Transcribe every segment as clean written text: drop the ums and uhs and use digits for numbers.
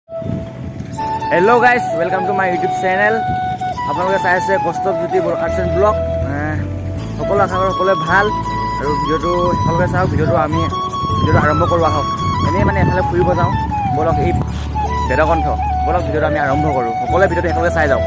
Hello guys, welcome to my YouTube channel. আপোনালোকে চাই আছে কষ্টক জ্যোতি আৰ্টছ এণ্ড ব্লগ। সকলো আশা কৰোঁ সকলোৱে ভাল আৰু ভিডিঅ'টো সকলোকে চাওক। ভিডিঅ'টো আৰম্ভ কৰোঁ আহক। এনেই মানে এফালে ফুৰিব যাওঁ বলক, এই বেদকণ্ঠ বলক ভিডিঅ'টো আমি আৰম্ভ কৰোঁ। সকলোৱে ভিডিঅ'টো সকলোৱে চাই যাওক।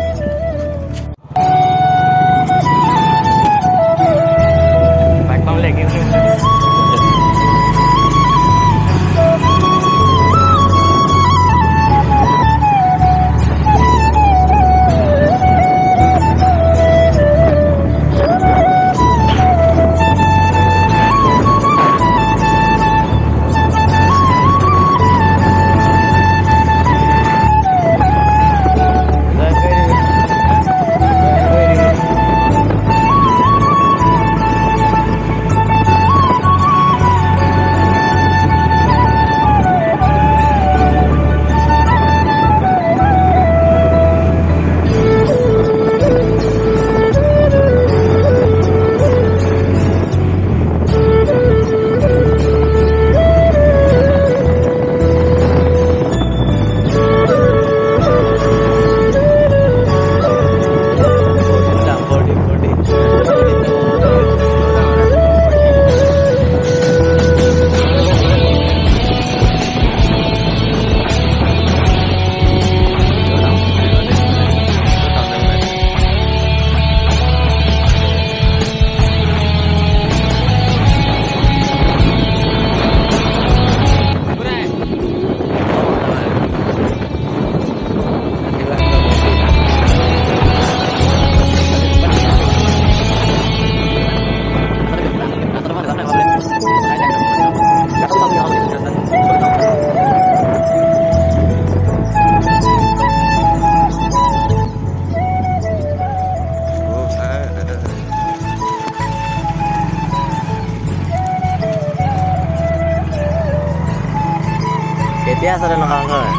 কেতিয়া আছে নহয় হয়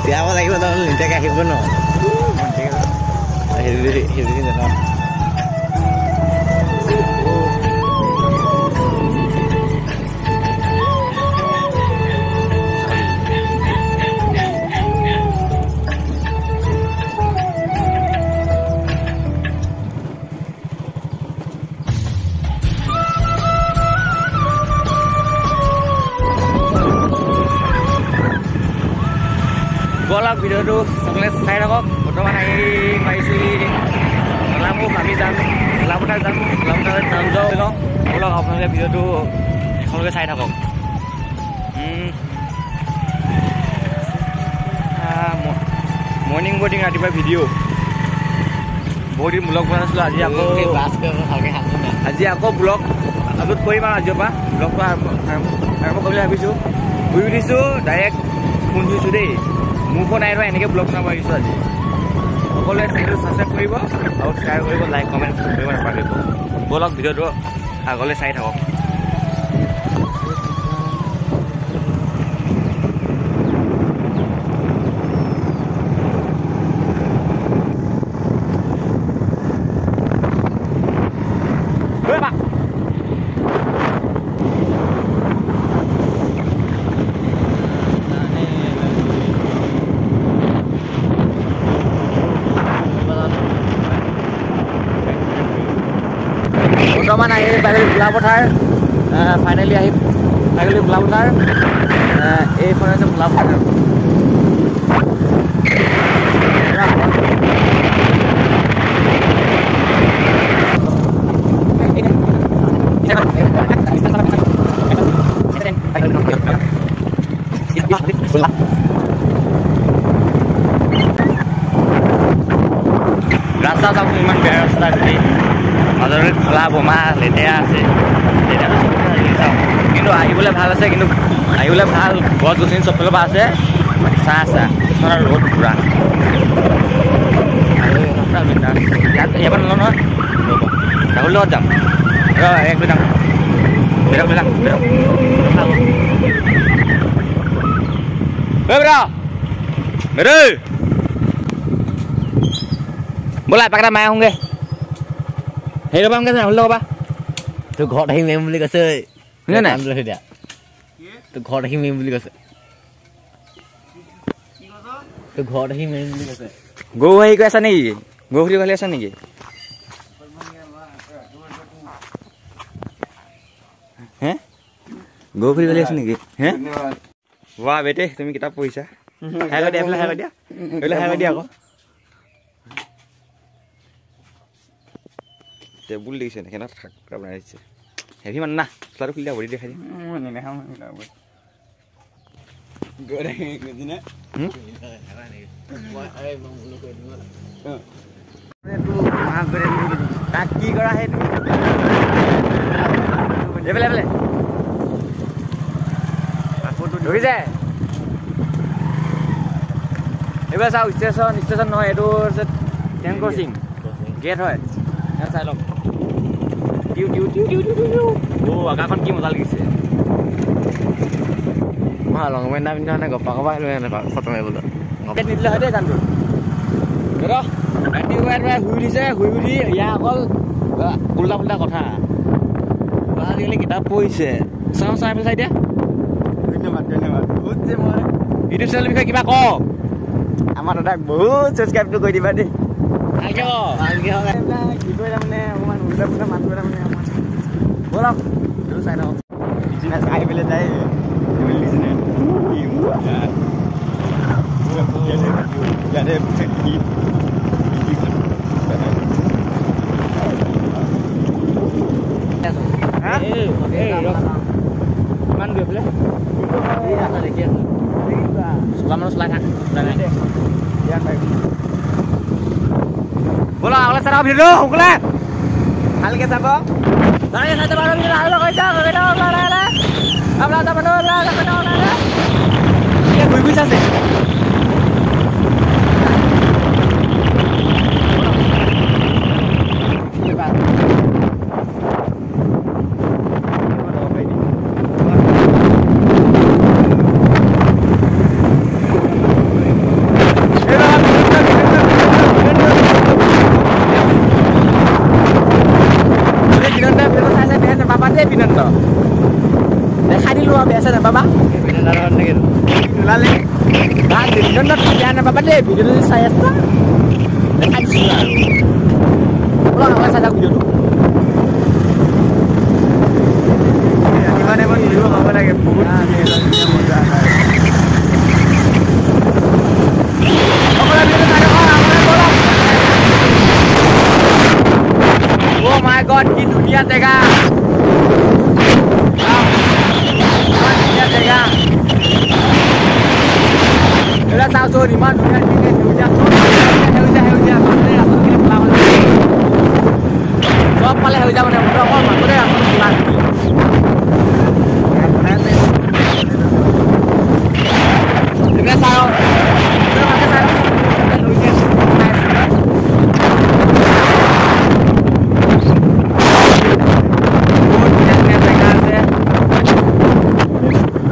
পিয়াব লাগিব তাৰমানে নিজাকে আহিব ন সেইবুলি জানো। বলক ভিডিঅ'টো সকলোৱে চাই থাকক। বৰ্তমান আহি পাইছোঁ লামুখ, আমি যাম লামুঠাত যাম যাওঁ লওঁ। বলক আপোনালোকে ভিডিঅ'টো সকলোকে চাই থাকক। মৰ্ণিং বৰ্ডিং ৰাতিপুৱা ভিডিঅ' বহুত দিন ব্লগ বনাই আছিলোঁ। আজি আকৌ ব্লগ আপলোড কৰিম আৰু আজিৰ পৰা ব্লগটো আৰম্ভ কৰিবলৈ ভাবিছোঁ। শুই উঠিছোঁ ডাইৰেক্ট ফোন ধুইছোঁ দেই, মোৰ ফোন আহিব এনেকৈ ব্লগ বনাব আহিছোঁ আজি। সকলোৱে চেনেলটো ছাবস্ক্ৰাইব কৰিব আৰু শ্বেয়াৰ কৰিব, লাইক কমেণ্ট কৰিব নাপাহৰিব। বলক ভিডিঅ'টো আগলৈ চাই থাকক। বৰ্তমান আহি পাইগলি ভোলাপথাৰ। ফাইনেলি আহি পাইগলি ভোলাপথাৰ। এইখন হৈছে ভোলাপথাৰ। ৰাস্তা চাওক ইমান বেয়া ৰাস্তা, গোটেই মাজতে খোলা বোমা লেতেৰা আছে। কিন্তু আহিবলৈ ভাল আছে, কিন্তু আহিবলৈ ভাল গছ গছনি চবফালৰ পৰা আছে। চাহ কিছুমান ৰ'দ পুৰা ইয়াত এবাৰ নলওঁ নহয়, ৰাহুল লগত যাম। এক যাম বেলেগ bro. Beru. Bola pakai mai không ghê. Thấy đâu băng cái nào lâu ba. Tôi gọi đây mình beli cái sợi. Nghe này. Tôi gọi đây mình beli cái sợi. Tôi gọi đây mình beli cái sợi. Go hay cái asa này. Go hari kali asa này. Heh? Go hari kali asa này. Heh? Wah bete, তুমি কিতাপ পঢ়িছা? হাগা দিয়া, হাগা দিয়া। এলে হাগা দিয়া আকৌ। টেবুল দিছে না, কেনা থাক বনাই দিছে। হেভি মান না, ফ্লাটো খুলি বডি দেখাই দিম। মই নেখাম না। গরে গদিনা। মই আই মংগুলো কই দিম। এটো মা গরে তাক কি কৰা হে তুমি? এবেলে। ধৰি যায় এইবাৰ চাওঁ ষ্টেচন নহয় এইটো ট্ৰেইন ক্ৰচিং গেট হয় চাই লওক আকাশখন কি মজা লাগিছে লংপেণ্ট এটা পিন্ধা গপ্পা কবা ফটো মাৰিবলৈ নিদিলে হয় দেই গানটো ৰাতিপুৱাই শুই উঠিছে শুই উঠি ইয়াৰ অকল উল্টা পুল্টা কথা আজিকালি কিতাপ পঢ়িছে চাই পেলাই চাই দিয়া ধন্যবাদ বহুত যে মই ইউটিউব চেনেলৰ বিষয়ে কিবা কওঁ আমাৰ দাদাক বহুত ছাবস্ক্ৰাইবটো কৰি দিবা দেই ভালকৈ কি কৰি তাৰমানে অকণমান উল্টা পুল্টা মানুহ তাৰমানে বলক এইটো চাই লওক চাই পেলাই তাই ইমান গৈ পেলাই দেখি আছো চলা মানুহ চলাই থাক বলো আগলে চাওঁ ভিডিঅ' সোনকালে ভালকে চাব ঘূৰি ঘূৰি চাইছে দেখা দিলো বেচা না বাবা নোলালে বেয়া নাপাবা দেই ভিডিঅ'টো যদি চাই আছা দেখা দিছো আৰু চাই থাক ভিডিঅ'টো ৰাতিপুৱা টাইমত ভিডিঅ' খাব লাগে বহুত মাই গড কি ধুনীয়া জেগা জেগা এটা চাওঁচোন ইমান ধুনীয়া সেউজীয়া চব পালে সেউজীয়া মানে অকল মাজতে ৰাস্তাটো খোলা চাওঁ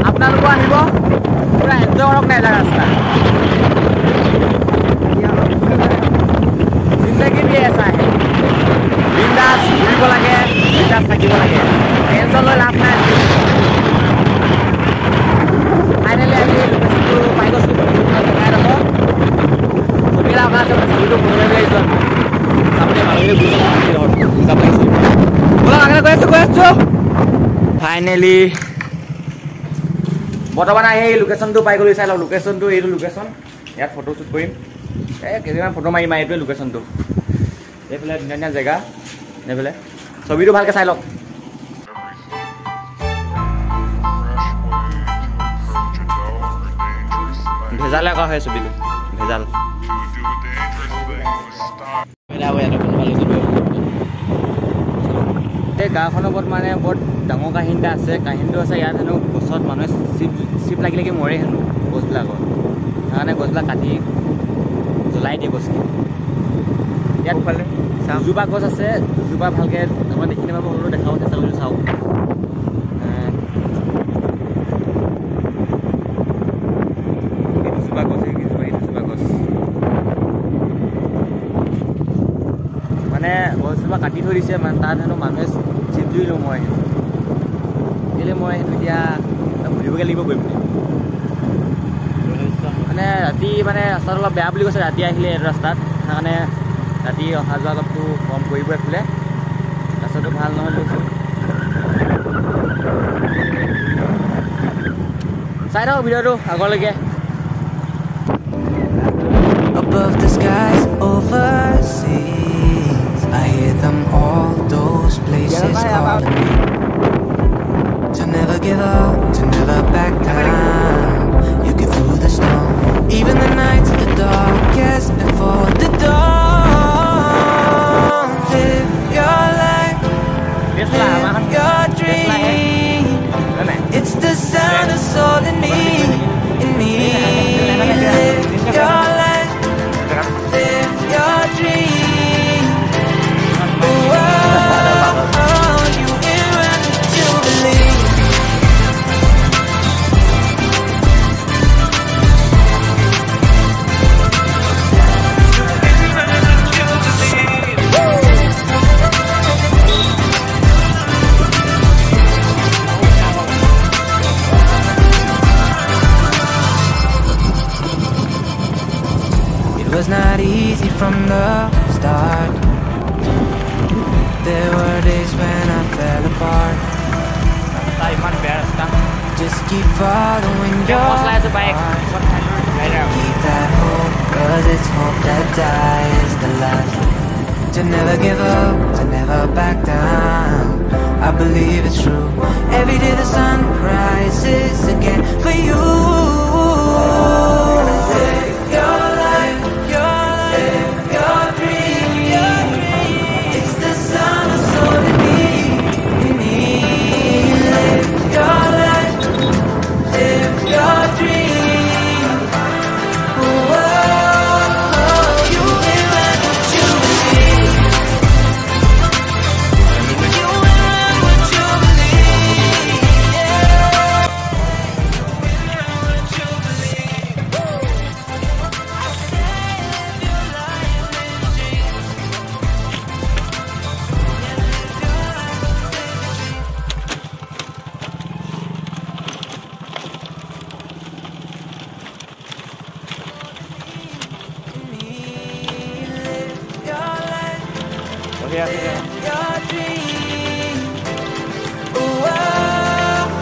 আপোনালোকো আহিব পুৰা এনজয় কৰক নাই ৰাস্তা জিন্দগী দিয়ে চাই বিন্দাছ ঘূৰিব লাগে বিন্দাছ থাকিব লাগে টেনশ্যন লৈ লাভ নাই ফাইনেলি আমি লোকেশ্যনটো পাই গৈছোঁ জেগাই ৰাখোঁ ছবিটা অহা আছে ছবিটো ফটোলৈ লৈ আহিছোঁ চাবলৈ ভালকৈ যাব লাগিছিল বলক আগলৈ গৈ আছোঁ ফাইনেলি বৰ্তমান এই লোকেশ্যনটো পাই গ'লো চাই লওক লোকেশ্যনটো এইটো লোকেশ্যন ইয়াত ফটো শ্বুট কৰিম কেইটামান ফটো মাৰিম এইটোৱে লোকেশ্যনটো এইফালে ধুনীয়া ধুনীয়া জেগা এইফালে ছবিটো ভালকৈ চাই লওক ভেজালে আকৌ হয় ছবিটো ভেজাল এই গাঁওখনৰ ওপৰত মানে বৰ ডাঙৰ কাহিনী এটা আছে কাহিনীটো আছে ইয়াত হেনো গছত মানুহে চিপ লাগি লাগি মৰে হেনো গছবিলাকৰ সেইকাৰণে গছবিলাক কাটি জ্বলাই দিয়ে গছখিনি ইয়াত ফালে দুজোপা গছ আছে দুজোপা ভালকৈ আমাৰ দেখি নাপাব হ'লেও দেখাব চেষ্টা কৰি চাওক পৰা কাটি থৈ দিছে মানে তাত হেনো মানুহে চিপ জুৰিলোঁ মই কেলৈ মই সেইটো এতিয়া ঘূৰিবগৈ লাগিব গৈ পিনে মানে ৰাতি মানে ৰাস্তাটো অলপ বেয়া বুলি কৈছে ৰাতি আহিলে এইটো ৰাস্তাত সেইকাৰণে ৰাতি অহা যোৱা অলপটো কম কৰিব এইফালে ৰাস্তাটো ভাল নহয় লৈছোঁ চাই থাকক ভিডিঅ'টো আগলৈকে Above the skies overseas, I hear them all, those places calling me to never give up, to never back down. You get through the storm, even the nights the darkest before the dawn. Live your life, live your dream. It's the sound of soul in me, in me. Live your life. Live your dream. Oh, you in run Jubilee. It was not easy from the start. There were days when I fell apart. Just keep following your heart. Keep that hope, 'cause it's hope that dies the last. To never give up, to never back down. I believe it's true. Every day the sun rises again for you. Live your life. Your dream.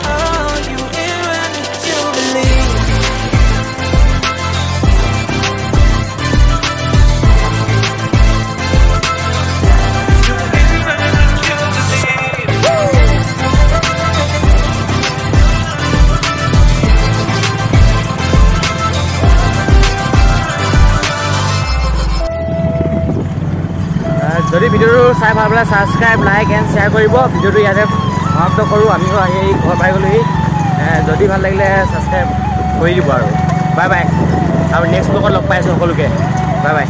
Oh, you in run Jubilee. যদি ভিডিওটো চাই ভাল পালে subscribe like and share কৰিব ভিডিওটো ইয়াতে সমাপ্ত কৰোঁ আমিও এই ঘৰ পাই গ'লোহি যদি ভাল লাগিলে সাবস্ক্ৰাইব কৰি দিব আৰু বাই বাই আৰু নেক্সট ব্লগত লগ পাইছোঁ সকলোকে বাই বাই